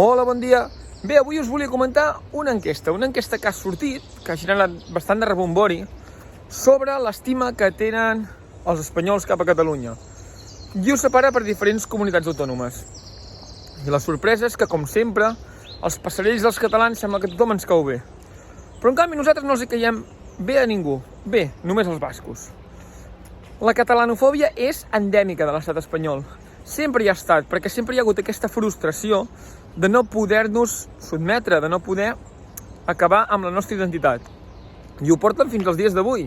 Hola, bon dia. Bé, avui us volia comentar una enquesta que ha sortit, que ha generat bastant de rebombori, sobre l'estima que tenen els espanyols cap a Catalunya. I ho separa per diferents comunitats autònomes. I la sorpresa és que, com sempre, els passarells dels catalans sembla que tothom ens cau bé. Però, en canvi, nosaltres no els hi caiem bé a ningú. Bé, només als bascos. La catalanofòbia és endèmica de l'estat espanyol. Sempre hi ha estat, perquè sempre hi ha hagut aquesta frustració de no poder-nos sotmetre, de no poder acabar amb la nostra identitat. I ho porten fins als dies d'avui.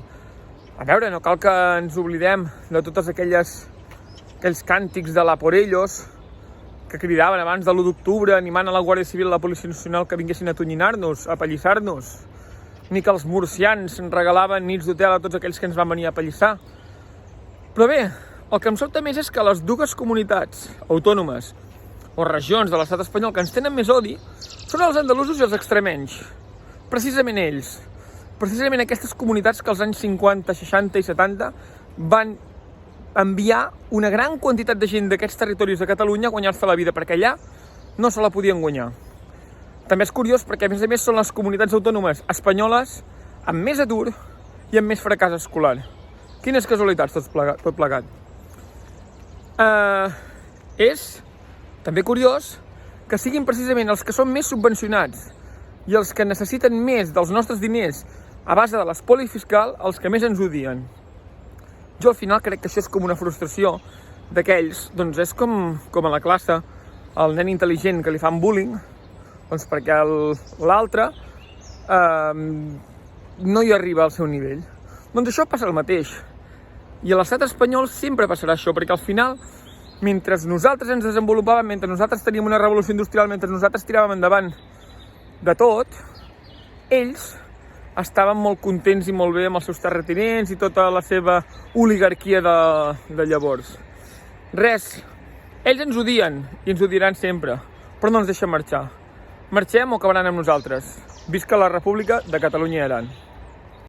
A veure, no cal que ens oblidem de tots aquells càntics de la por ellos que cridaven abans de l'1 d'octubre animant a la Guàrdia Civil i la Policia Nacional que vinguessin a atonyinar-nos, a apallissar-nos, ni que els murcians regalaven nits d'hotel a tots aquells que ens van venir a apallissar. Però bé, el que em sobta més és que les dues comunitats autònomes o regions de l'estat espanyol que ens tenen més odi són els andalusos i els extremenys. Precisament ells. Precisament aquestes comunitats que als anys 50, 60 i 70 van enviar una gran quantitat de gent d'aquests territoris de Catalunya a guanyar-se la vida, perquè allà no se la podien guanyar. També és curiós perquè, a més, són les comunitats autònomes espanyoles amb més atur i amb més fracàs escolar. Quines casualitats tot plegat. És també curiós que siguin precisament els que són més subvencionats i els que necessiten més dels nostres diners a base de l'espoli fiscal els que més ens odien. Jo al final crec que això és com una frustració d'aquells, doncs és com a la classe, el nen intel·ligent que li fan bullying, doncs perquè l'altre no hi arriba al seu nivell. Doncs això passa el mateix. I a l'estat espanyol sempre passarà això, perquè al final, mentre nosaltres ens desenvolupàvem, mentre nosaltres teníem una revolució industrial, mentre nosaltres tiràvem endavant de tot, ells estaven molt contents i molt bé amb els seus terratinents i tota la seva oligarquia de llavors. Res, ells ens odien i ens odiaran sempre, però no ens deixen marxar. Marxem o acabaran amb nosaltres. Visca la República de Catalunya i Aran.